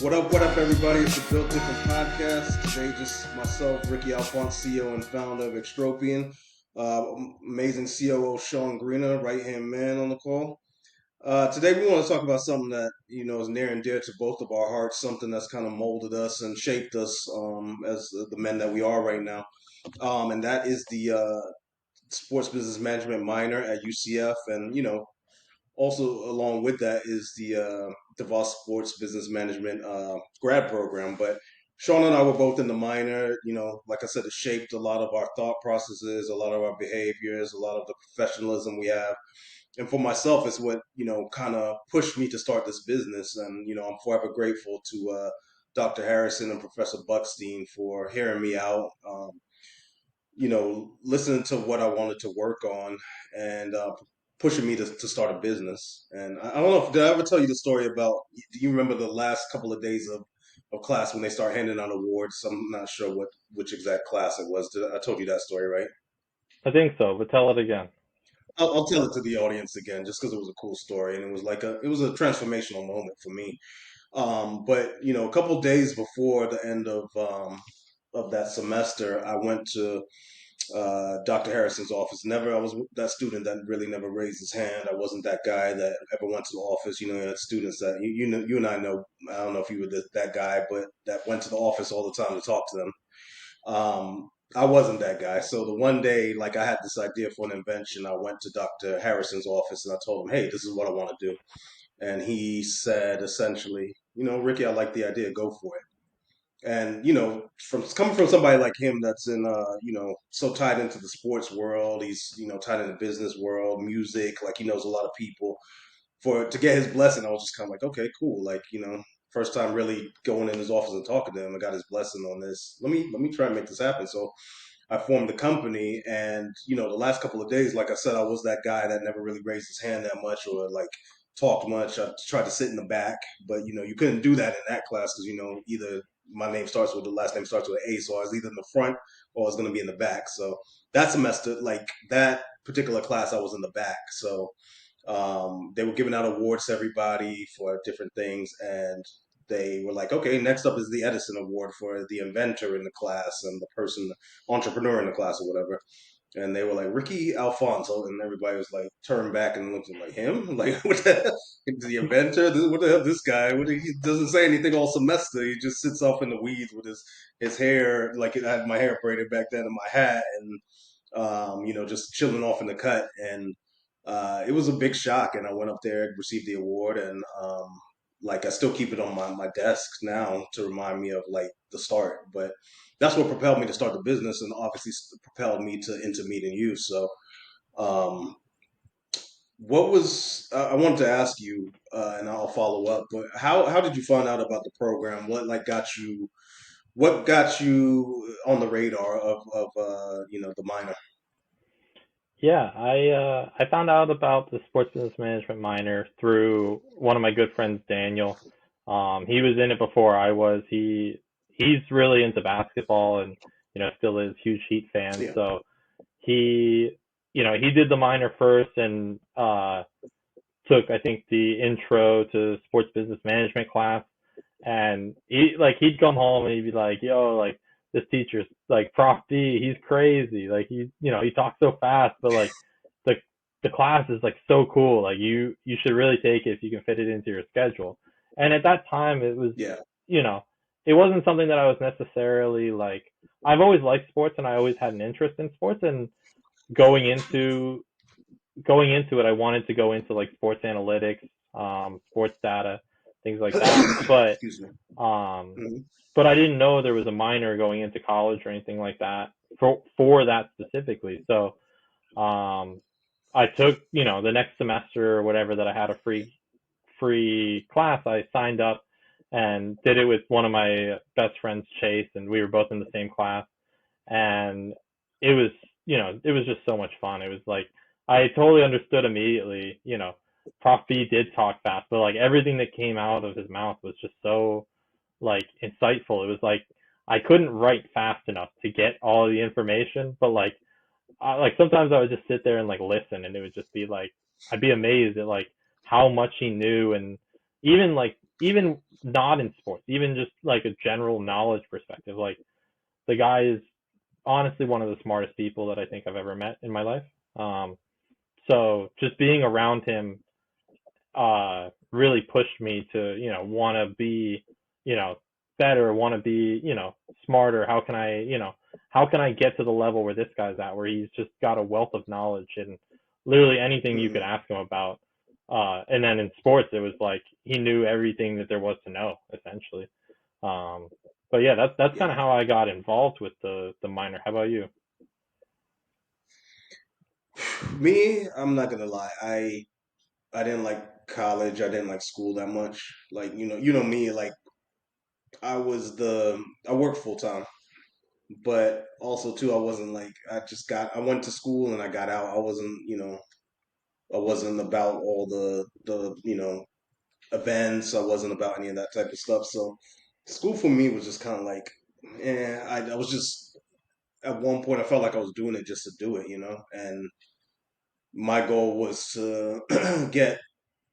What up, everybody? It's the Built Different Podcast. Today, just myself, Ricky Alphonse, CEO and founder of Extropian. Amazing COO Sean Greener, right-hand man on the call. Today, we want to talk about something that, is near and dear to both of our hearts, something that's kind of molded us and shaped us as the men that we are right now. And that is the sports business management minor at UCF. And, also along with that is the DeVos Sports Business Management grad program. But Sean and I were both in the minor. Like I said, it shaped a lot of our thought processes, a lot of our behaviors, a lot of the professionalism we have. And for myself, it's what kind of pushed me to start this business. And I'm forever grateful to Dr. Harrison and Professor Bukstein for hearing me out. Listening to what I wanted to work on and pushing me to start a business. And I don't know if did I ever tell you the story about? Do you remember the last couple of days of class when they start handing out awards? I'm not sure which exact class it was. I told you that story, right? I think so, but tell it again. I'll tell it to the audience again, just because it was a cool story and it was a transformational moment for me. But a couple of days before the end of that semester, I went to Dr. Harrison's office. I was that student that really never raised his hand. I wasn't that guy that ever went to the office. You had students that you and I know. I don't know if you were that guy, but that went to the office all the time to talk to them. I wasn't that guy. So the one day, like I had this idea for an invention, I went to Dr. Harrison's office and I told him, "Hey, this is what I want to do." And he said essentially, "Ricky, I like the idea. Go for it." And from coming from somebody like him that's in so tied into the sports world, he's tied in the business world, music, like he knows a lot of people. For to get his blessing, I was just kind of like, okay, cool. Like first time really going in his office and talking to him, I got his blessing on this. Let me try and make this happen. So I formed the company, and the last couple of days, like I said, I was that guy that never really raised his hand that much or like talked much. I tried to sit in the back, but you couldn't do that in that class because either my name starts with the last name starts with an A, so I was either in the front or I was going to be in the back. So that semester, like that particular class, I was in the back. So they were giving out awards to everybody for different things, and they were like, okay, next up is the Edison Award for the inventor in the class and the person, entrepreneur in the class or whatever. And they were like, Ricky Alfonso, and everybody was like, turned back and looked at like him, like what the hell? The inventor? What the hell? This guy? He doesn't say anything all semester. He just sits off in the weeds with his hair, like I had my hair braided back then, and my hat, and just chilling off in the cut. And it was a big shock. And I went up there, received the award, and like I still keep it on my desk now to remind me of like the start. But that's what propelled me to start the business, and obviously propelled me to into meeting you. So, um, what was I wanted to ask you, and I'll follow up. But how did you find out about the program? What got you on the radar of the minor? Yeah, I found out about the sports business management minor through one of my good friends, Daniel. He was in it before I was. He's really into basketball and still is huge Heat fan. Yeah. So he he did the minor first and took I think the intro to sports business management class, and he'd come home and he'd be like, "Yo, like this teacher's like Prof D, he's crazy. Like he talks so fast, but like the the class is like so cool. Like you should really take it if you can fit it into your schedule." And at that time, it was Yeah. you know it wasn't something that I was necessarily like. I've always liked sports and I always had an interest in sports, and going into going into it, I wanted to go into like sports analytics, sports data, things like that. Excuse me. Um, Mhm. but I didn't know there was a minor going into college or anything like that for that specifically. So I took the next semester or whatever that I had a free class. I signed up and did it with one of my best friends, Chase, and we were both in the same class. And it was it was just so much fun. It was like I totally understood immediately. Prof B did talk fast, but like everything that came out of his mouth was just so like insightful. It was like I couldn't write fast enough to get all the information, but like sometimes I would just sit there and like listen, and it would just be like I'd be amazed at like how much he knew, and even not in sports, even just like a general knowledge perspective. Like the guy is honestly one of the smartest people that I think I've ever met in my life. Um, so just being around him really pushed me to want to be better, want to be smarter. How can I get to the level where this guy's at, where he's just got a wealth of knowledge and literally anything you could Hmm. ask him about. And then in sports, it was like he knew everything that there was to know, essentially. Um, but yeah, that's kind Yeah. of how I got involved with the minor. How about you? Me, I'm not gonna lie. I didn't like college. I didn't like school that much. Like, you know me, like I worked full time, but also too I wasn't like I went to school and I got out. I wasn't, I wasn't about all the events. I wasn't about any of that type of stuff. So school for me was just kind of like, I was just at one point I felt like I was doing it just to do it. And my goal was to get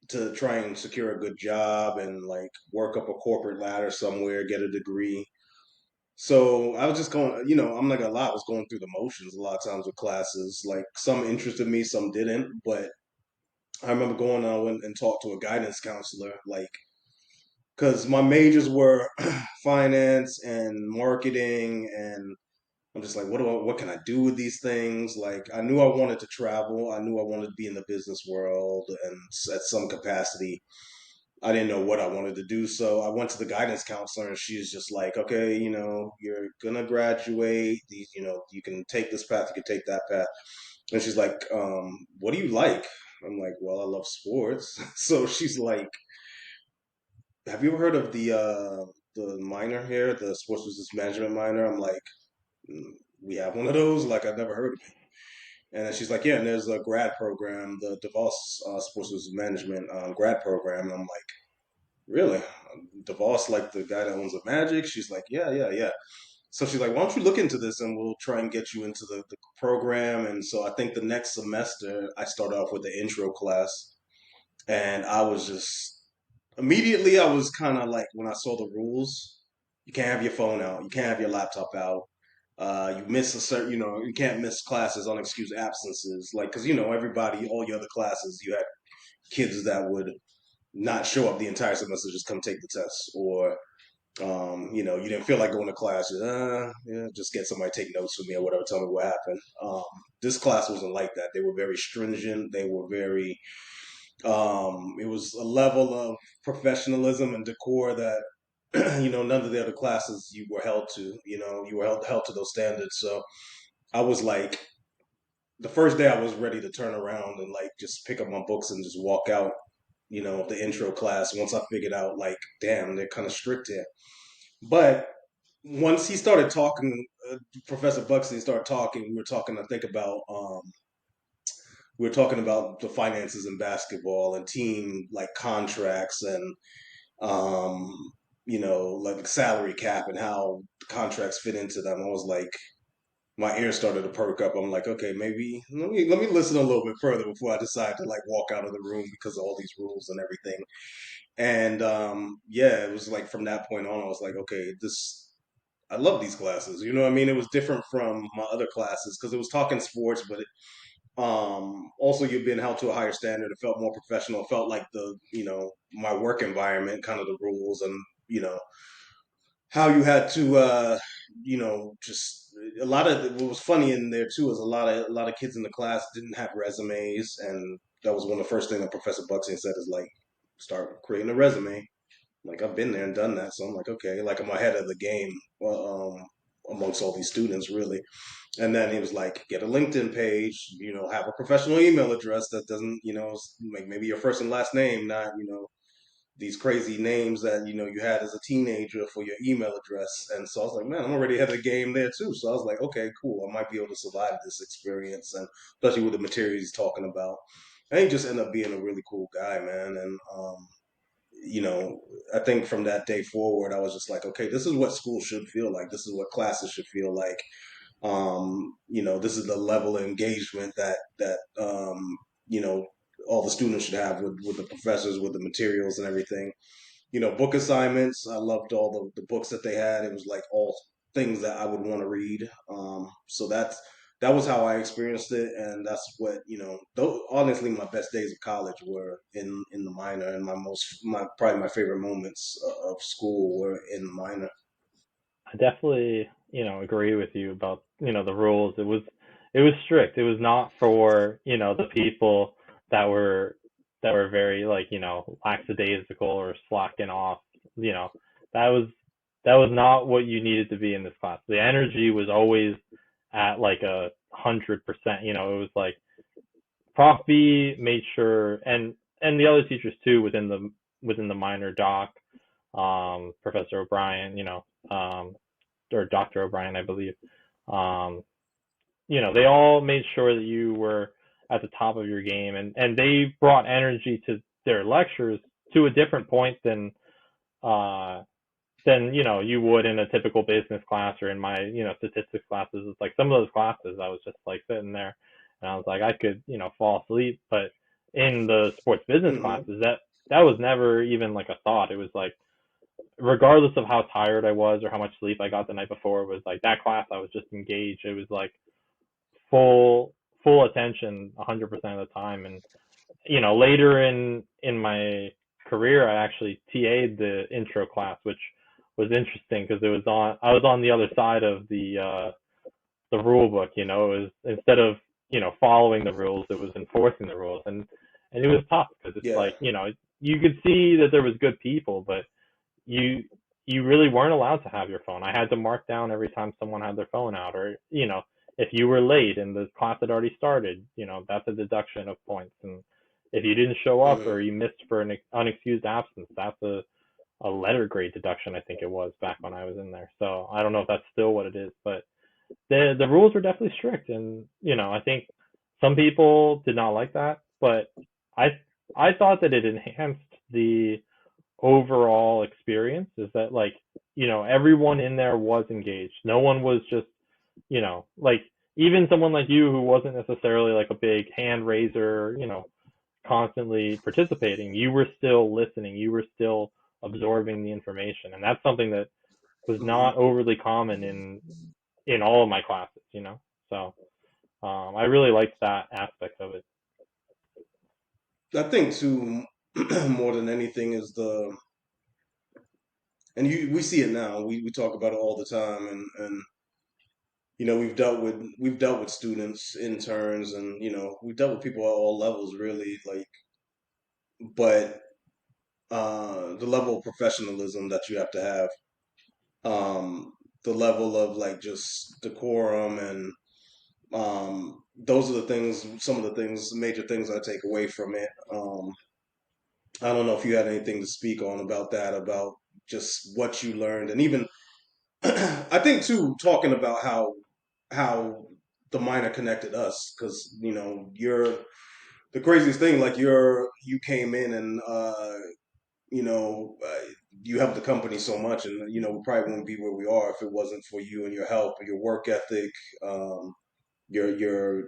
to try and secure a good job and like work up a corporate ladder somewhere, get a degree. So I was just going, I'm not gonna lie, I was going through the motions a lot of times with classes. Like some interested me, some didn't. But I remember going I went and talked to a guidance counselor, like, because my majors were finance and marketing, and I'm just like, what can I do with these things? Like, I knew I wanted to travel, I knew I wanted to be in the business world, and at some capacity, I didn't know what I wanted to do. So I went to the guidance counselor, and she's just like, okay, you're gonna graduate. You can take this path, you can take that path. And she's like, what do you like? I'm like, well, I love sports. So she's like, have you ever heard of the minor here, the sports business management minor? I'm like, "Mm, we have one of those. Like, I've never heard of it." And then she's like, yeah, and there's a grad program, the DeVos Sports Business Management grad program. And I'm like, really? DeVos, like the guy that owns the Magic? She's like, yeah, yeah, yeah. So she's like, why don't you look into this and we'll try and get you into the program. And so I think the next semester I started off with the intro class, and I was just immediately I was kind of like, when I saw the rules, you can't have your phone out, you can't have your laptop out. You miss a certain, you can't miss classes on excused absences. Like, because everybody, all your other classes, you had kids that would not show up the entire semester, just come take the test, or you didn't feel like going to class, yeah, just get somebody to take notes for me or whatever, tell me what happened. This class wasn't like that. They were very stringent. They were very, it was a level of professionalism and decor that, none of the other classes you were held to, you were held to those standards. So I was like, the first day I was ready to turn around and like just pick up my books and just walk out, the intro class once I figured out like, damn, they're kind of strict here. But once he started talking, Professor Buxton started talking. We were talking, I think, about we were talking about the finances in basketball and team like contracts and um, like salary cap and how contracts fit into them. I was like, my ears started to perk up. I'm like, okay, maybe let me listen a little bit further before I decide to like walk out of the room because of all these rules and everything. And yeah, it was like from that point on, I was like, okay, this I love these classes. You know what I mean? It was different from my other classes because it was talking sports, but also you're being held to a higher standard. It felt more professional. It felt like my work environment, kind of the rules and how you had to, just a lot of what was funny in there too is a lot of kids in the class didn't have resumes, and that was one of the first things that Professor Buxton said is like, start creating a resume. Like I've been there and done that, so I'm like, okay, like I'm ahead of the game, well, amongst all these students, really. And then he was like, get a LinkedIn page, have a professional email address that doesn't, like maybe your first and last name, not, these crazy names that you had as a teenager for your email address. And so I was like, man, I'm already ahead of the game there too. So I was like, okay, cool, I might be able to survive this experience, and especially with the material he's talking about. And he just ended up being a really cool guy, man. And you know, I think from that day forward, I was just like, okay, this is what school should feel like. This is what classes should feel like. This is the level of engagement that you know all the students should have with the professors, with the materials and everything. Book assignments. I loved all the books that they had. It was like all things that I would want to read. So that was how I experienced it, and that's what honestly, my best days of college were in the minor, and my probably my favorite moments of school were in the minor. I definitely, agree with you about, the rules. It was strict. It was not for, the people that were that were very like, lackadaisical or slacking off. You know, that was that was not what you needed to be in this class. The energy was always at like 100%. It was like Prof B made sure, and the other teachers too within the minor doc, Professor O'Brien, or Dr. O'Brien, I believe. Um, they all made sure that you were at the top of your game, and they brought energy to their lectures to a different point uh, than you would in a typical business class or in my statistics classes. It's like some of those classes I was just like sitting there, and I was like I could fall asleep, but in the sports business Hmm. classes that was never even like a thought. It was like regardless of how tired I was or how much sleep I got the night before, it was like that class I was just engaged. It was like full full attention 100% of the time. And later in my career, I actually TA'd the intro class, which was interesting because I was on the other side of the rule book. It was instead of following the rules, it was enforcing the rules, and it was tough because it's Yeah. like you could see that there was good people, but you you really weren't allowed to have your phone. I had to mark down every time someone had their phone out, or if you were late and the class had already started, that's a deduction of points. And if you didn't show up Hmm. or you missed for an unexcused absence, that's a letter grade deduction. I think it was back when I was in there. So I don't know if that's still what it is, but the rules were definitely strict, and I think some people did not like that, but I I thought that it enhanced the overall experience. Is that like everyone in there was engaged. No one was just like even someone like you who wasn't necessarily like a big hand raiser, constantly participating. You were still listening. You were still absorbing the information, and that's something that was Hmm. not overly common in all of my classes. So I really liked that aspect of it. I think too, more than anything is and we see it now. We talk about it all the time, and we've dealt with students, interns, and we've dealt with people at all levels, really. Like, but the level of professionalism that you have to have, the level of like just decorum, and those are the things. Some of the things, major things I take away from it. I don't know if you had anything to speak on about that, about just what you learned, and even I think too, talking about how the minor connected us, because you're the craziest thing. Like you came in, and you know uh, you helped the company so much, and we probably wouldn't be where we are if it wasn't for you and your help, your work ethic, um, your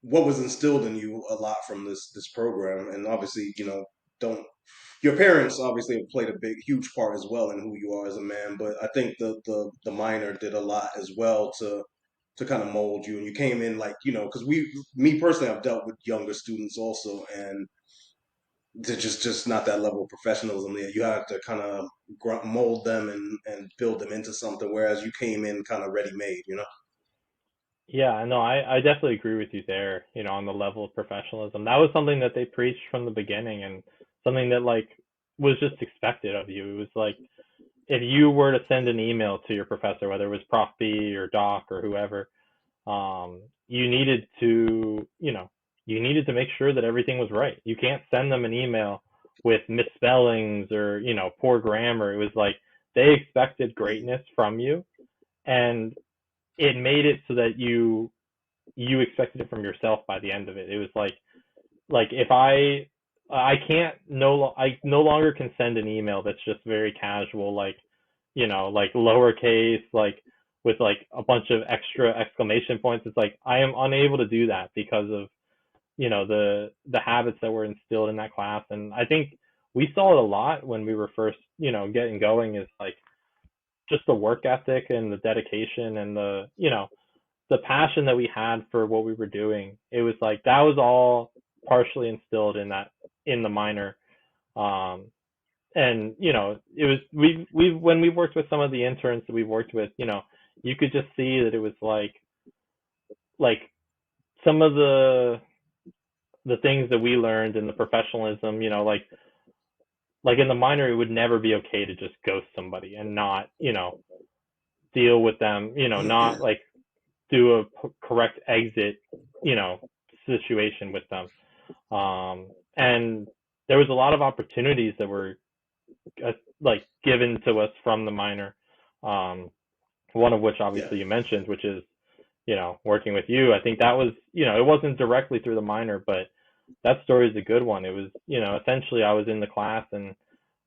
what was instilled in you a lot from this program. And obviously, don't your parents obviously have played a big huge part as well in who you are as a man, but I think the minor did a lot as well to kind of mold you. And you came in like, because me personally, I've dealt with younger students also, and they're just not that level of professionalism there. You have to kind of mold them and build them into something, whereas you came in kind of ready made. Yeah, no, I definitely agree with you there, on the level of professionalism. That was something that they preached from the beginning, and something that like was just expected of you. It was like if you were to send an email to your professor, whether it was Prof B or Doc or whoever, you needed to make sure that everything was right. You can't send them an email with misspellings or, poor grammar. It was like they expected Mhm. greatness from you, and it made it so that you expected it from yourself by the end of it. It was like if I no longer can send an email that's just very casual, like like lowercase, like with like a bunch of extra exclamation points. It's like I am unable to do that because of the habits that were instilled in that class. And I think we saw it a lot when we were first, getting going, is like just the work ethic and the dedication and the passion that we had for what we were doing. It was like that was all partially instilled in the minor. Um, and it was we when we worked with some of the interns that we worked with, you could just see that it was like some of the things that we learned in the professionalism, like in the minor, it would never be okay to just ghost somebody and not, deal with them, not like do a correct exit, you know, situation with them. And there was a lot of opportunities that were like given to us from the minor. Um, one of which Yeah, obviously you mentioned, which is, working with you. I think that was, it wasn't directly through the minor, but that story is a good one. It was, essentially I was in the class and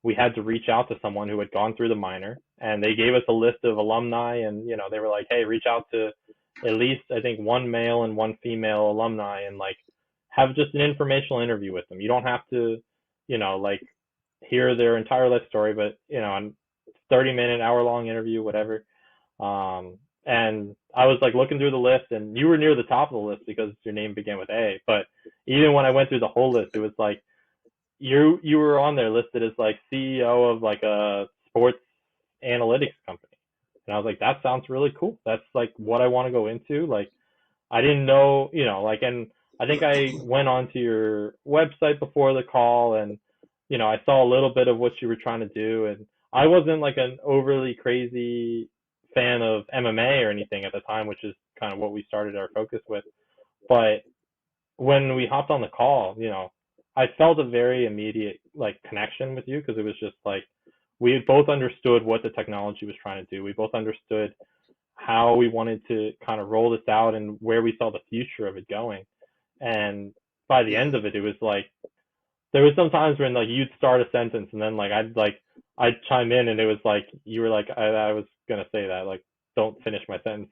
we had to reach out to someone who had gone through the minor, and they gave us a list of alumni, and they were like, hey, reach out to at least I think one male and one female alumni, and like have just an informational interview with them. You don't have to, like hear their entire life story, but a 30-minute, hour-long interview, whatever. And I was like looking through the list, and you were near the top of the list because your name began with A. But even when I went through the whole list, it was like you were on there listed as like CEO of like a sports analytics company. And I was like, that sounds really cool. That's like what I want to go into. Like I didn't know, and I think I went onto your website before the call, and I saw a little bit of what you were trying to do, and I wasn't like an overly crazy fan of MMA or anything at the time, which is kind of what we started our focus with. But when we hopped on the call, I felt a very immediate like connection with you, because it was just like we both understood what the technology was trying to do. We both understood how we wanted to kind of roll this out and where we saw the future of it going. And by the end yeah, of it, it was like there was some times when like you'd start a sentence and then I'd chime in, and it was like you were like I was gonna say that, like don't finish my sentence,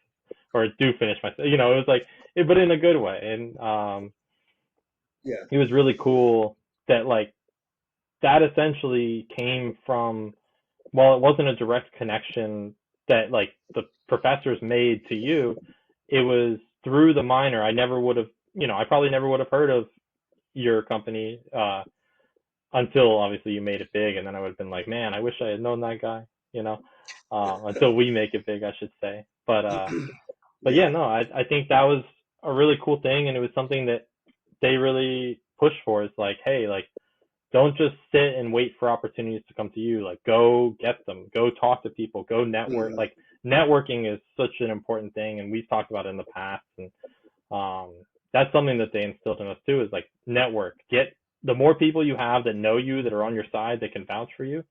or do finish my it was like but in a good way. And yeah, it was really cool that like that essentially came from, while it wasn't a direct connection that like the professors made to you, it was through the minor. I never would have, I probably never would have heard of your company until obviously you made it big, and then I would have been like, man, I wish I had known that guy, you know, until we make it big, I should say. But yeah. yeah, no, I think that was a really cool thing, and it was something that they really pushed for. It's like, hey, like don't just sit and wait for opportunities to come to you. Like go get them, go talk to people, go network. Mhm. Like networking is such an important thing, and we've talked about it in the past. And um, that's something that they instilled in us too, is like network. Get the more people you have that know you, that are on your side, that can vouch for you,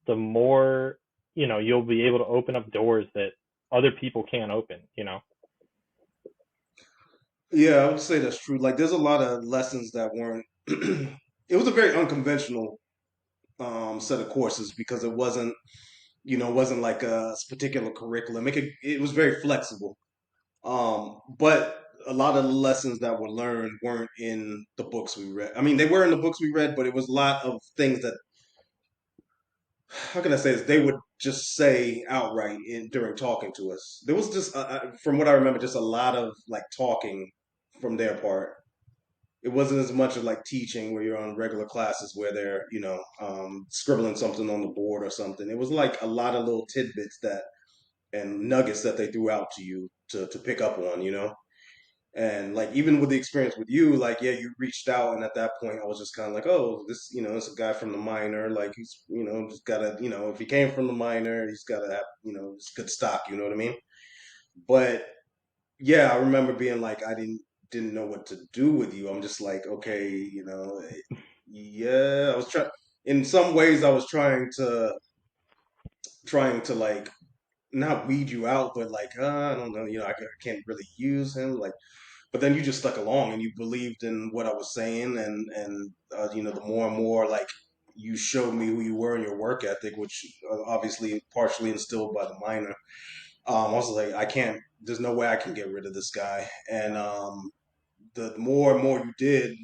the more you'll be able to open up doors that other people can't open. Yeah, I would say that's true. Like, there's a lot of lessons that weren't. It was a very unconventional set of courses because it wasn't, it wasn't like a particular curriculum. It was very flexible. But a lot of the lessons that were learned weren't in the books we read. I mean, they were in the books we read, but it was a lot of things that, how can I say this? They would just say outright during talking to us. There was just, from what I remember, just a lot of like talking from their part. It wasn't as much of like teaching where you're on regular classes where they're, scribbling something on the board or something. It was like a lot of little tidbits that and nuggets that they threw out to you to pick up on. And like even with the experience with you, like yeah, you reached out, and at that point, I was just kind of like, oh, this, it's a guy from the minor, like he's, just gotta, if he came from the minor, he's gotta have, it's good stock, you know what I mean? But yeah, I remember being like, I didn't know what to do with you. I'm just like, okay, yeah, I was trying. In some ways, I was trying to like not weed you out, but like, I don't know, I can't really use him, like. But then you just stuck along and you believed in what I was saying, and the more and more like you showed me who you were and your work ethic, which obviously partially instilled by the minor. I was like, I can't. There's no way I can get rid of this guy. And the more and more you did,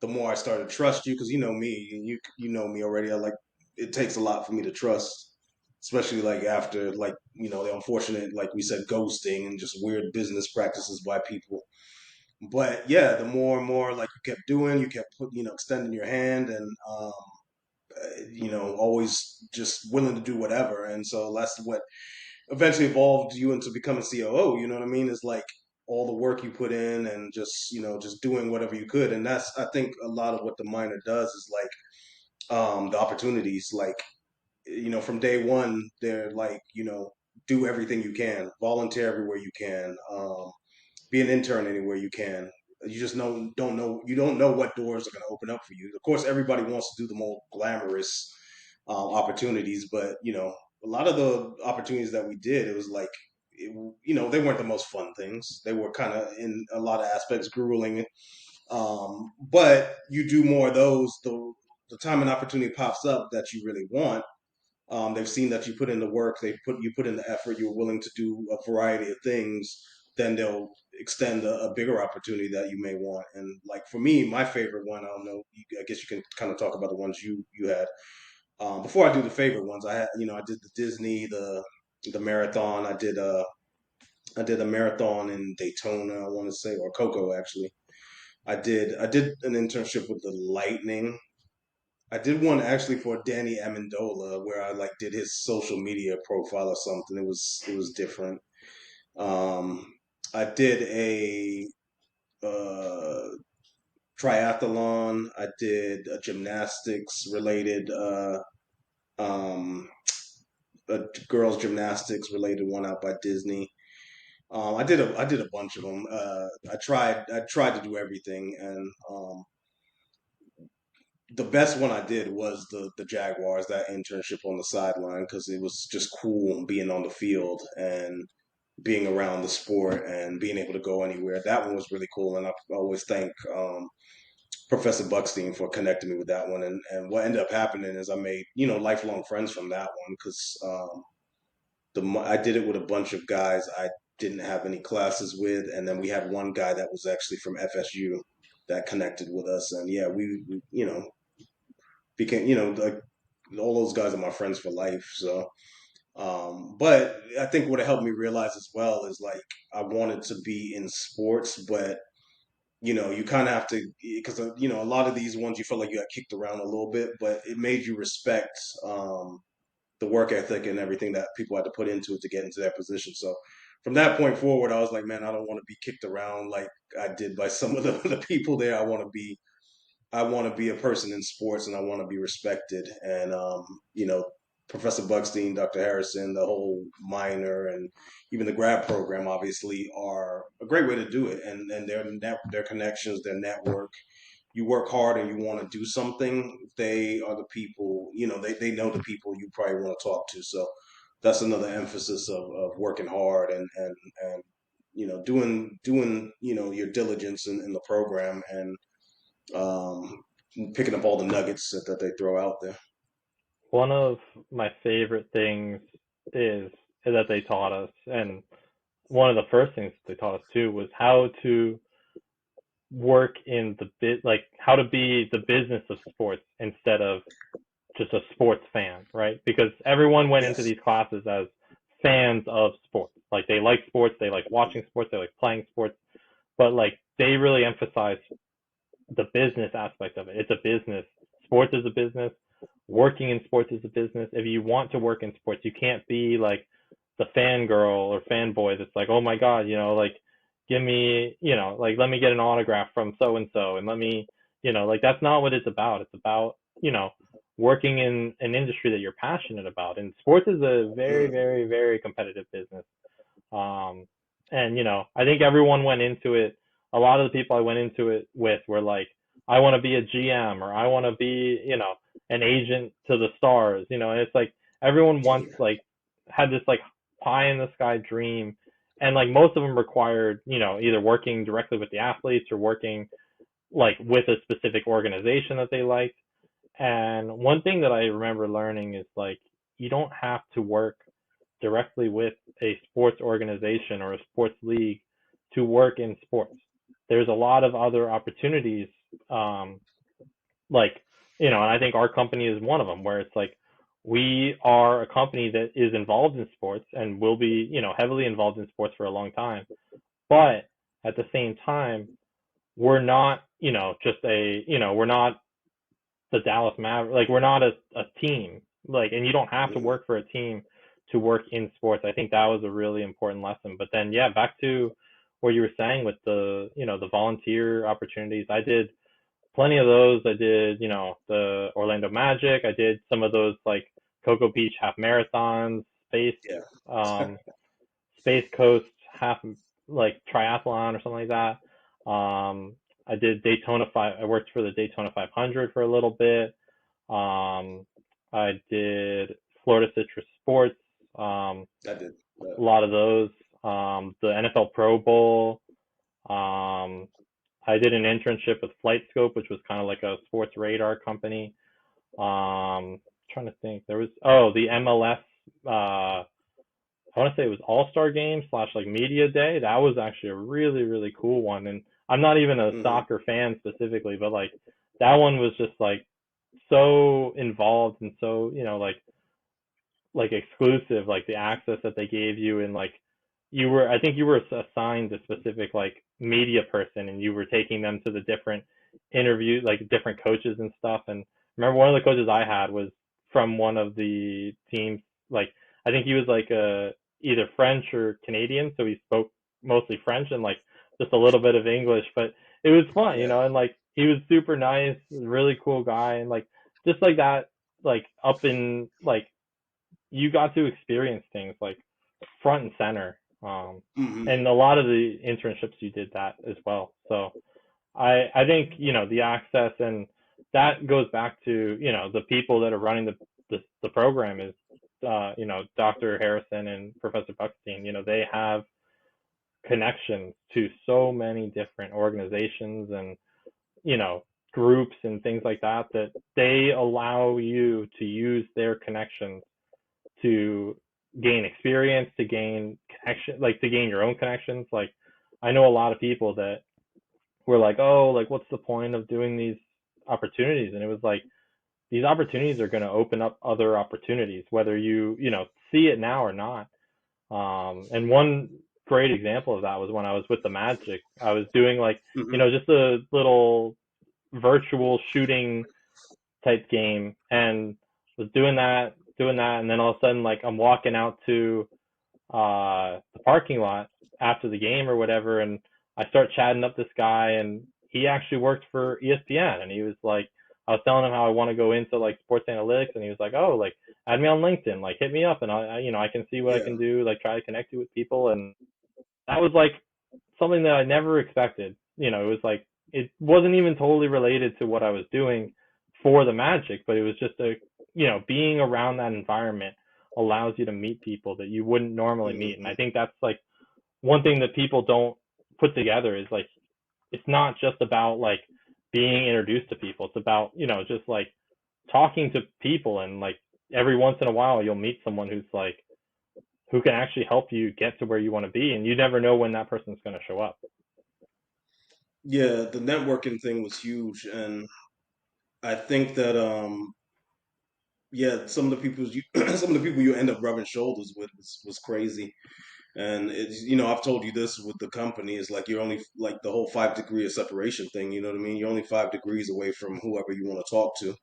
the more I started to trust you because you know me, and you know me already. I like it takes a lot for me to trust, especially like after like the unfortunate like we said ghosting and just weird business practices by people. But yeah, the more and more like you kept doing, you kept extending your hand and always just willing to do whatever. And so that's what eventually evolved you into becoming COO. You know what I mean? Is like all the work you put in and just just doing whatever you could. And that's I think a lot of what the minor does is like the opportunities. Like from day one, they're like do everything you can, volunteer everywhere you can, be an intern anywhere you can. You just don't know you don't know what doors are going to open up for you. Of course, everybody wants to do the more glamorous opportunities, but a lot of the opportunities that we did, it was like they weren't the most fun things. They were kind of in a lot of aspects grueling. But you do more of those, the time an opportunity pops up that you really want. They've seen that you put in the work, you put in the effort, you're willing to do a variety of things. Then they'll extend a bigger opportunity that you may want. And like for me, my favorite one, I don't know, I guess you can kind of talk about the ones you had. Before I do the favorite ones, I had I did the Disney, the marathon. I did a marathon in Daytona, I want to say, or Coco actually. I did an internship with the Lightning. I did one actually for Danny Amendola where I like did his social media profile or something. It was different. Um, I did a uh, triathlon. I did a gymnastics related um, a girls gymnastics related one out by Disney. I did a bunch of them. I tried to do everything, and the best one I did was the Jaguars, that internship on the sideline, because it was just cool being on the field and being around the sport and being able to go anywhere. That one was really cool, and I always thank Professor Bukstein for connecting me with that one. And what ended up happening is I made lifelong friends from that one because I did it with a bunch of guys I didn't have any classes with, and then we had one guy that was actually from FSU that connected with us, and yeah, we became like all those guys are my friends for life. So, but I think what it helped me realize as well is like I wanted to be in sports, but you kind of have to because a lot of these ones you felt like you got kicked around a little bit, but it made you respect the work ethic and everything that people had to put into it to get into that position. So from that point forward, I was like, man, I don't want to be kicked around like I did by some of the people there. I want to be a person in sports and I want to be respected. And Professor Bugstein, Dr. Harrison, the whole minor and even the grad program obviously are a great way to do it. And their connections, their network. You work hard and you want to do something, they are the people, they know the people you probably want to talk to. So that's another emphasis of working hard and doing your diligence in the program and um, picking up all the nuggets that they throw out there. One of my favorite things is that they taught us, and one of the first things they taught us too was how to work in the bit, like how to be the business of sports instead of just a sports fan, right? Because everyone went into Yes. these classes as fans of sports. Like they like sports, they like watching sports, they like playing sports, but like they really emphasize the business aspect of it. It's a business. Sports is a business. Working in sports is a business. If you want to work in sports, you can't be like the fangirl or fanboy that's like, oh my God, like give me, like let me get an autograph from so and so and let me, like that's not what it's about. It's about, working in an industry that you're passionate about. And sports is a very, Mm. very, very competitive business. Um, and I think everyone went into it. A lot of the people I went into it with were like, I want to be a GM or I want to be, an agent to the stars, and it's like everyone wants like had this like pie in the sky dream, and like most of them required, either working directly with the athletes or working like with a specific organization that they liked. And one thing that I remember learning is like you don't have to work directly with a sports organization or a sports league to work in sports. there's a lot of other opportunities, um, like, and I think our company is one of them, where it's like we are a company that is involved in sports and will be, heavily involved in sports for a long time. But at the same time, we're not, we're not the Dallas Mavericks. Like, we're not a team. Like, and you don't have to Mhm. work for a team to work in sports. I think that was a really important lesson. But then, yeah, back to what you were saying with the, the volunteer opportunities. I did plenty of those. I did, the Orlando Magic. I did some of those like Cocoa Beach half marathons, Yeah. um, Space Coast half, like triathlon or something like that. I did Daytona 5. I worked for the Daytona 500 for a little bit. I did Florida Citrus Sports. I did. A lot of those. The NFL Pro Bowl. Um, I did an internship with FlightScope, which was kind of like a sports radar company. Trying to think, there was the MLS. I want to say it was All Star Game slash like Media Day. That was actually a really really cool one. And I'm not even a Hmm. soccer fan specifically, but like that one was just like so involved and so like exclusive, like the access that they gave you, and like I think you were assigned a specific like media person, and you were taking them to the different interviews, like different coaches and stuff. And remember, one of the coaches I had was from one of the teams. Like, I think he was like either French or Canadian, so he spoke mostly French and like just a little bit of English. But it was fun, Yeah. and like he was super nice, really cool guy, and like just like that, like up in like you got to experience things like front and center. Hmm. And a lot of the internships you did that as well. So I think, the access, and that goes back to, the people that are running the program is, Dr. Harrison and Professor Bukstein. They have connections to so many different organizations and, you know, groups and things like that, that they allow you to use their connections to gain experience, to gain connection, like to gain your own connections. Like, I know a lot of people that were like, oh, like, what's the point of doing these opportunities? And it was like, these opportunities are going to open up other opportunities, whether you see it now or not. And one great example of that was when I was with the Magic. I was doing like, Hmm. just a little virtual shooting type game, and was doing that, and then all of a sudden, like, I'm walking out to the parking lot after the game or whatever, and I start chatting up this guy, and he actually worked for ESPN, and he was like, I was telling him how I want to go into like sports analytics, and he was like, oh, like, add me on LinkedIn, like, hit me up, and I can see what I Yeah. can do, like, try to connect you with people. And that was like something that I never expected. It was like, it wasn't even totally related to what I was doing for the Magic, but it was just being around that environment allows you to meet people that you wouldn't normally meet. And Hmm. I think that's like one thing that people don't put together is like, it's not just about like being introduced to people. It's about, just like talking to people, and like every once in a while you'll meet someone who's like, who can actually help you get to where you want to be, and you never know when that person's going to show up. Yeah, the networking thing was huge, and I think that yeah, some of the people you some of the people you end up rubbing shoulders with was crazy. And it's, I've told you this with the company, is like you're only like the whole 5 degree of separation thing, you know what I mean? You're only 5 degrees away from whoever you want to talk to.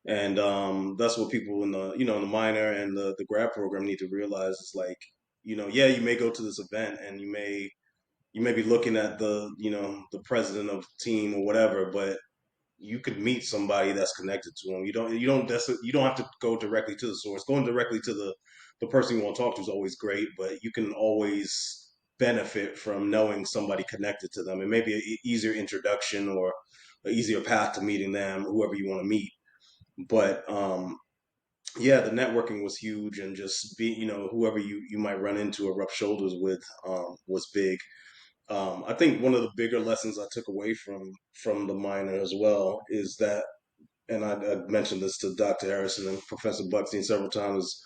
And that's what people in the in the minor and the grad program need to realize is like, yeah, you may go to this event and you may be looking at the president of the team or whatever, but you could meet somebody that's connected to them. You don't have to go directly to the source. Going directly to the person you want to talk to is always great, but you can always benefit from knowing somebody connected to them. It may be an easier introduction or an easier path to meeting them, whoever you want to meet. But yeah, the networking was huge, and just whoever you might run into or rub shoulders with was big. I think one of the bigger lessons I took away from the minor as well is that, and I mentioned this to Dr. Harrison and Professor Buckstein several times, is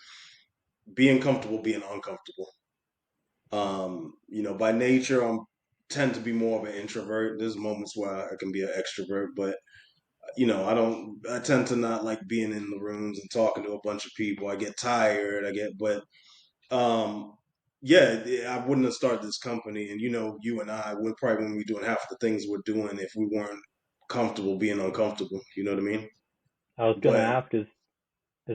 being comfortable being uncomfortable. By nature, I'm tend to be more of an introvert. There's moments where I can be an extrovert, but you know, I tend to not like being in the rooms and talking to a bunch of people. I get tired. But um, yeah, I wouldn't have started this company, and you know, you and I would probably wouldn't be doing half the things we're doing if we weren't comfortable being uncomfortable. You know what I mean? I was gonna But ask, is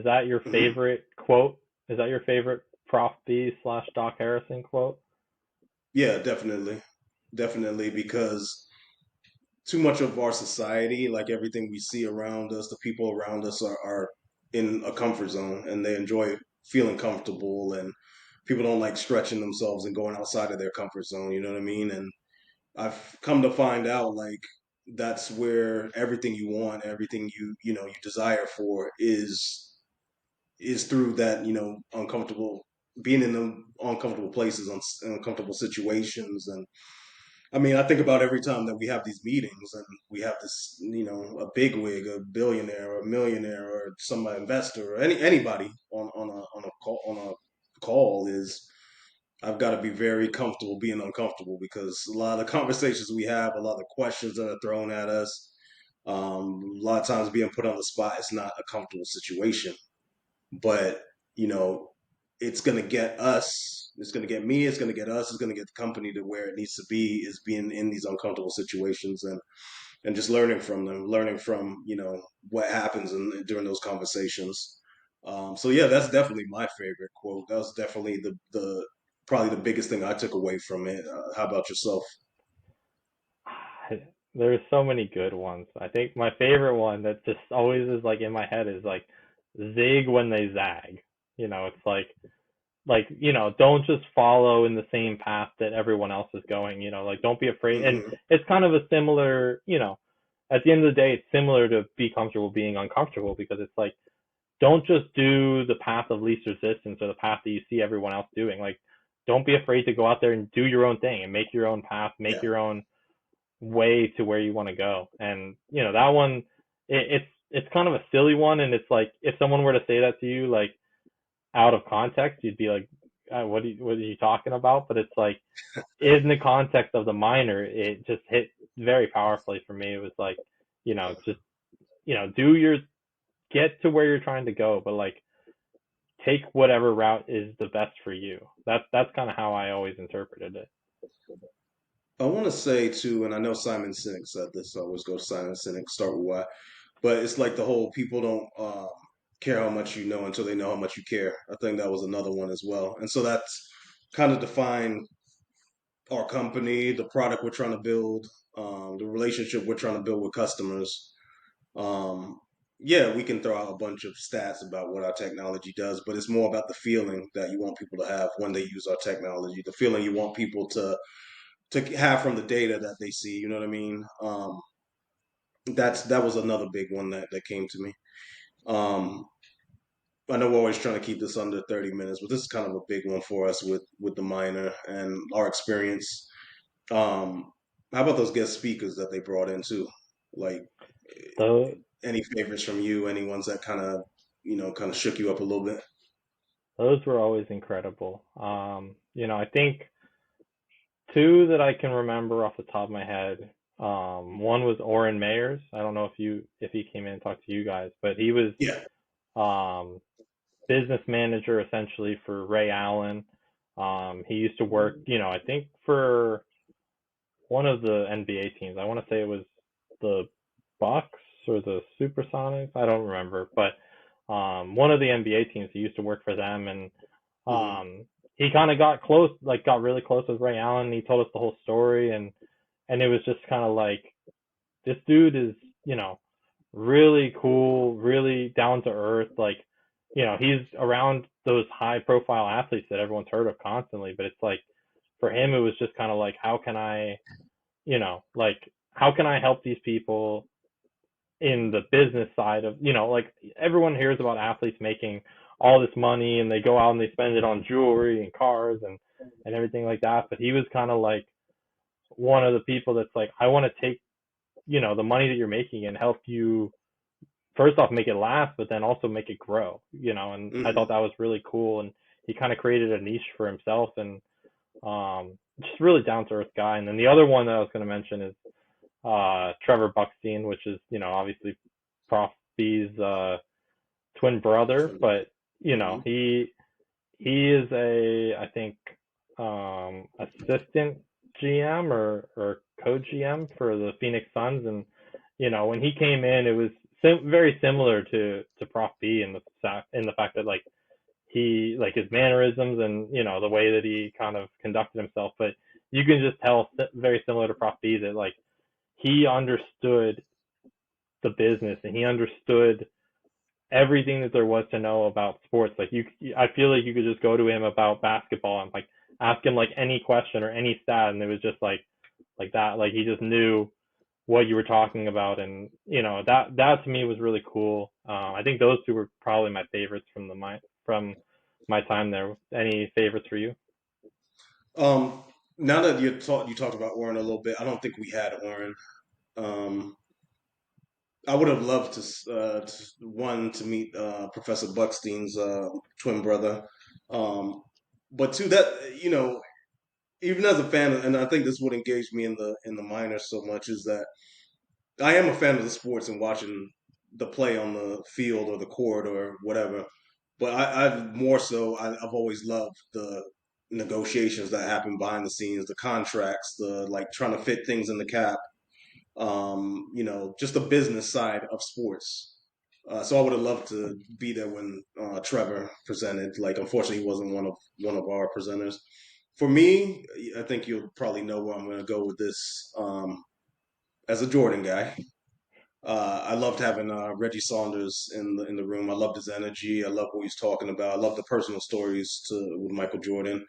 that your mhm, favorite quote? Is that your favorite Prof B slash Doc Harrison quote? yeah, definitely, definitely, because too much of our society, like everything we see around us, the people around us are in a comfort zone and they enjoy feeling comfortable, and people don't like stretching themselves and going outside of their comfort zone, you know what I mean? And I've come to find out like that's where everything you want, everything you know you desire for is through that, you know, uncomfortable being in the uncomfortable places, uncomfortable situations. And I mean, I think about every time that we have these meetings and we have this, you know, a bigwig, a billionaire or a millionaire or some investor or anybody on a call is I've got to be very comfortable being uncomfortable because a lot of the conversations we have, a lot of the questions that are thrown at us, a lot of times being put on the spot is not a comfortable situation. But you know, it's going to get us, it's going to get me, it's going to get us, it's going to get the company to where it needs to be, is being in these uncomfortable situations and just learning from them, learning from, you know, what happens during those conversations. So yeah, that's definitely my favorite quote. That was definitely the probably the biggest thing I took away from it. How about yourself? There's so many good ones. I think my favorite one that just always is like in my head is like zig when they zag. It's don't just follow in the same path that everyone else is going. Like don't be afraid. And Hmm. it's kind of a similar, at the end of the day, it's similar to be comfortable being uncomfortable because it's like don't just do the path of least resistance or the path that you see everyone else doing. Like don't be afraid to go out there and do your own thing and make your own path, make Yeah, your own way to where you want to go. And that one, it's kind of a silly one, and it's like if someone were to say that to you, like out of context, you'd be like, what are you talking about? But it's like in the context of the minor, it just hit very powerfully for me. It was like, just do your get to where you're trying to go, but like take whatever route is the best for you. That's kind of how I always interpreted it. I want to say too, and I know Simon Sinek said this. So I always go to Simon Sinek, start with why. But it's like the whole people don't care how much you know until they know how much you care. I think that was another one as well. And so that's kind of defined our company, the product we're trying to build, the relationship we're trying to build with customers. Um, yeah, we can throw out a bunch of stats about what our technology does, but it's more about the feeling that you want people to have when they use our technology, the feeling you want people to have from the data that they see. You know what I mean? That was another big one that came to me. Um, I know we're always trying to keep this under 30 minutes, but this is kind of a big one for us with the minor and our experience. How about those guest speakers that they brought in too? Like So any favorites from you? Any ones that kind of kind of shook you up a little bit? those were always incredible. I think two that I can remember off the top of my head. One was Oren Mayers. I don't know if he came in and talked to you guys, but he was Yeah. um, business manager essentially for Ray Allen. He used to work, I think for one of the NBA teams. I want to say it was the Bucks or the Supersonics. I don't remember, but one of the NBA teams. He used to work for them, and Hmm. he kind of got close, like got really close with Ray Allen. He told us the whole story, and it was just kind of like this dude is, really cool, really down to earth. Like, he's around those high profile athletes that everyone's heard of constantly, but it's like for him, it was just kind of like, like how can I help these people in the business side of, like everyone hears about athletes making all this money and they go out and they spend it on jewelry and cars and everything like that. But he was kind of like one of the people that's like, I want to take, the money that you're making and help you first off make it last, but then also make it grow, and I thought Hmm. that was really cool. And he kind of created a niche for himself. And just really down to earth guy. And then the other one that I was going to mention is Trevor Bukstein, which is, obviously Prof B's twin brother, but Mm-hmm. he is a, I think, assistant GM or co-GM for the Phoenix Suns, and when he came in, it was very similar to Prof B in the fact that like he like his mannerisms and the way that he kind of conducted himself, but you can just tell very similar to Prof B that like he understood the business and he understood everything that there was to know about sports. Like I feel like you could just go to him about basketball and like ask him like any question or any stat, and it was just like that. Like he just knew what you were talking about, and that to me was really cool. I think those two were probably my favorites from my time there. Any favorites for you? Um, Now that you talked about Oren a little bit, I don't think we had Oren. Um, I would have loved one to meet Professor Buckstein's twin brother, um, but two that even as a fan, and I think this would engage me in the minors so much is that I am a fan of the sports and watching the play on the field or the court or whatever. But I've more so I've always loved the negotiations that happen behind the scenes, the contracts, the like trying to fit things in the cap. Just the business side of sports. So I would have loved to be there when Trevor presented. Like, unfortunately, he wasn't one of our presenters. For me, I think you'll probably know where I'm going to go with this. As a Jordan guy, I loved having Reggie Saunders in the room. I loved his energy. I loved what he's talking about. I loved the personal stories with Michael Jordan.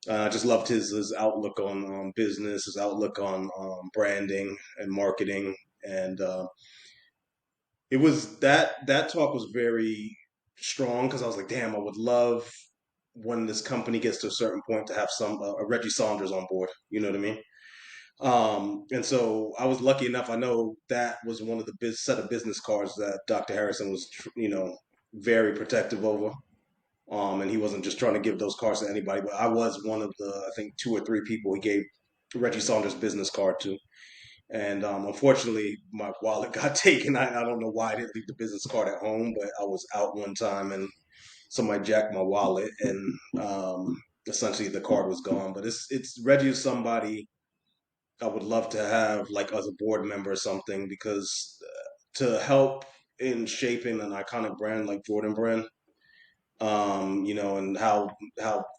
I just loved his outlook on business, his outlook on branding and marketing, and it was that talk was very strong because I was like, damn, I would love when this company gets to a certain point to have some a Reggie Saunders on board. You know what I mean? And so I was lucky enough. I know that was one of the set of business cards that Dr. Harrison was, very protective over. And he wasn't just trying to give those cards to anybody, but I was one of the, I think, two or three people he gave Reggie Saunders' business card to. And unfortunately, my wallet got taken. I don't know why I didn't leave the business card at home, but I was out one time and somebody jacked my wallet, and essentially the card was gone. But it's Reggie is somebody I would love to have like as a board member or something because to help in shaping an iconic brand like Jordan Brand, and how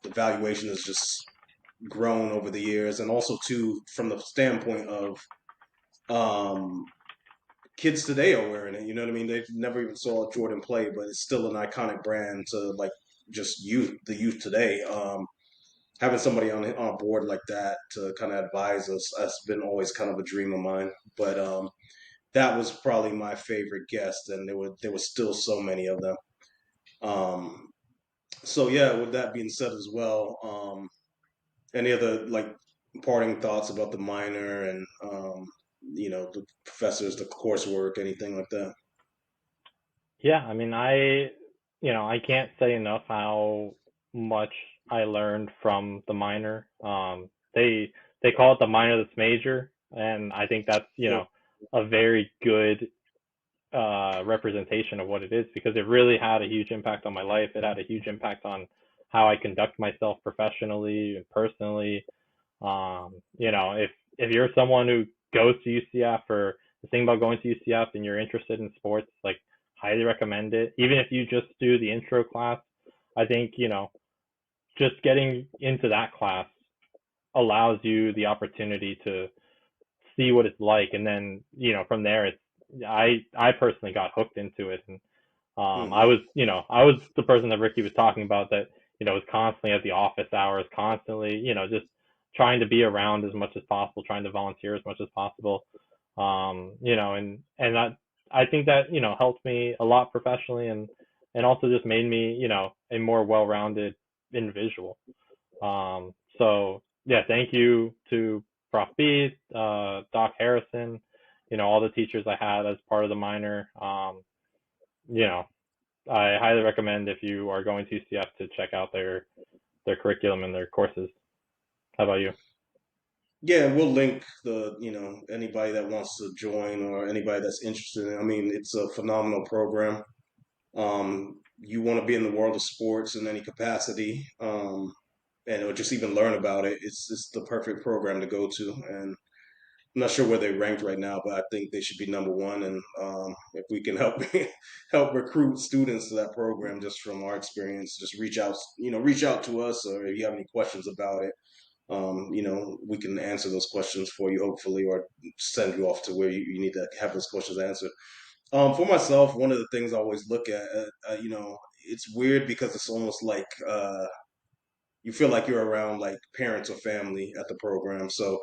the valuation has just grown over the years, and also too from the standpoint of um, kids today are wearing it. You know what I mean? They never even saw Jordan play, but it's still an iconic brand to like just the youth today. Having somebody on board like that to kind of advise us has been always kind of a dream of mine. But that was probably my favorite guest, and there were still so many of them. Um, so yeah, with that being said as well, any other like parting thoughts about the minor and the professors, the coursework, anything like that? Yeah, I mean, I can't say enough how much I learned from the minor. They call it the minor that's major, and I think that's, Sure. a very good representation of what it is because it really had a huge impact on my life. It had a huge impact on how I conduct myself professionally and personally. If you're someone who goes to UCF or the thing about going to UCF and you're interested in sports, like highly recommend it. Even if you just do the intro class, I think, just getting into that class allows you the opportunity to see what it's like, and then from there it's I personally got hooked into it, and Hmm. I was the person that Ricky was talking about that was constantly at the office hours, constantly just trying to be around as much as possible, trying to volunteer as much as possible, and that I think that helped me a lot professionally, and also just made me a more well-rounded individual. So yeah, thank you to Prof B, Doc Harrison, all the teachers I had as part of the minor. You know, I highly recommend if you are going to UCF to check out their curriculum and their courses. How about you? Yeah, we'll link the, anybody that wants to join or anybody that's interested. I mean, it's a phenomenal program. You want to be in the world of sports in any capacity, or just even learn about it. It's the perfect program to go to. And I'm not sure where they ranked right now, but I think they should be number one. And if we can help help recruit students to that program, just from our experience, just reach out to us, or if you have any questions about it, we can answer those questions for you, hopefully, or send you off to where you need to have those questions answered. For myself, one of the things I always look at, it's weird because it's almost like you feel like you're around like parents or family at the program. So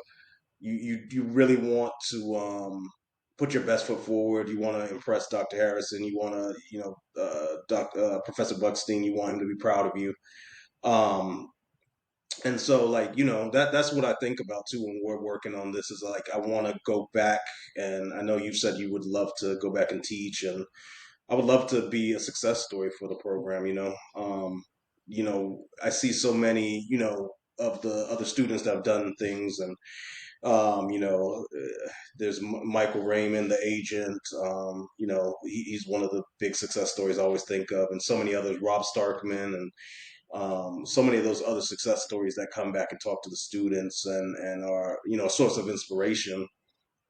you really want to put your best foot forward. You want to impress Dr. Harrison. You want to, Professor Bukstein. You want him to be proud of you. Um, and so, like, that's what I think about too when we're working on this. Is like I want to go back, and I know you said you would love to go back and teach, and I would love to be a success story for the program. I see so many, of the other students that have done things, and there's Michael Raymond, the agent. He's one of the big success stories I always think of, and so many others. Rob Starkman, and so many of those other success stories that come back and talk to the students and are a source of inspiration.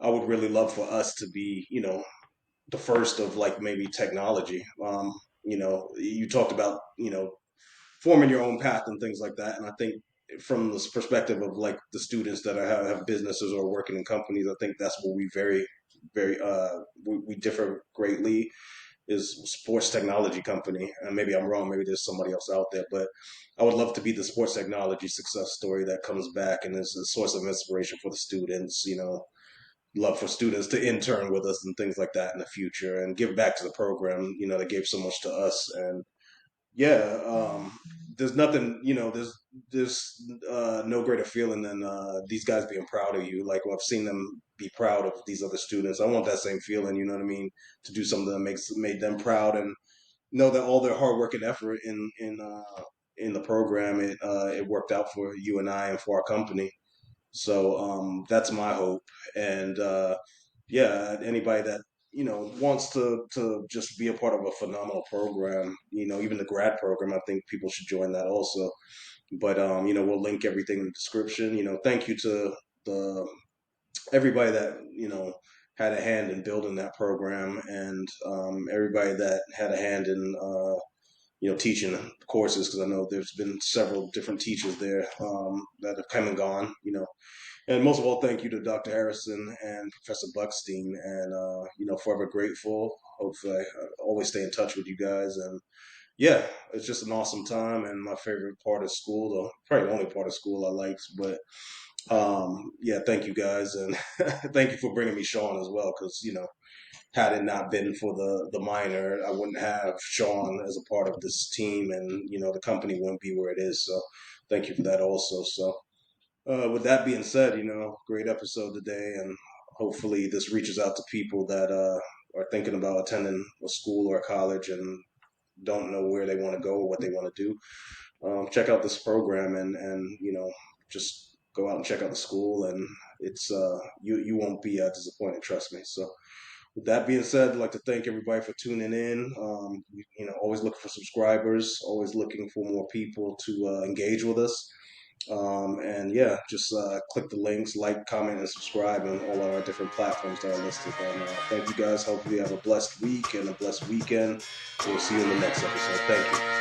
I would really love for us to be the first of like maybe technology. You talked about forming your own path and things like that, and I think from this perspective of like the students that have businesses or working in companies, I think that's where we we differ greatly, is sports technology company. And maybe I'm wrong, maybe there's somebody else out there, but I would love to be the sports technology success story that comes back and is a source of inspiration for the students. Love for students to intern with us and things like that in the future and give back to the program. They gave so much to us. And yeah, there's nothing, there's no greater feeling than these guys being proud of you. Like, I've seen them be proud of these other students. I want that same feeling, you know what I mean? To do something that made them proud, and know that all their hard work and effort in the program, it worked out for you and I and for our company. So that's my hope. And yeah, anybody that wants to just be a part of a phenomenal program, even the grad program, I think people should join that also. But we'll link everything in the description. Thank you to the everybody that had a hand in building that program, and everybody that had a hand in teaching courses, because I know there's been several different teachers there that have come and gone. And most of all, thank you to Dr. Harrison and Professor Buckstein, and forever grateful. Hopefully, I always stay in touch with you guys. And yeah, it's just an awesome time, and my favorite part of school, though probably the only part of school I liked. But yeah, thank you guys, and thank you for bringing me Sean as well, because had it not been for the minor, I wouldn't have Sean as a part of this team, and the company wouldn't be where it is. So thank you for that also. So with that being said, great episode today, and hopefully this reaches out to people that are thinking about attending a school or a college and don't know where they want to go or what they want to do. Check out this program, and just go out and check out the school, and it's you won't be disappointed, trust me. So with that being said, I'd like to thank everybody for tuning in. Always looking for subscribers, always looking for more people to engage with us. And yeah, just click the links, like, comment, and subscribe on all our different platforms that are listed. And thank you guys. Hopefully, you have a blessed week and a blessed weekend. We'll see you in the next episode. Thank you.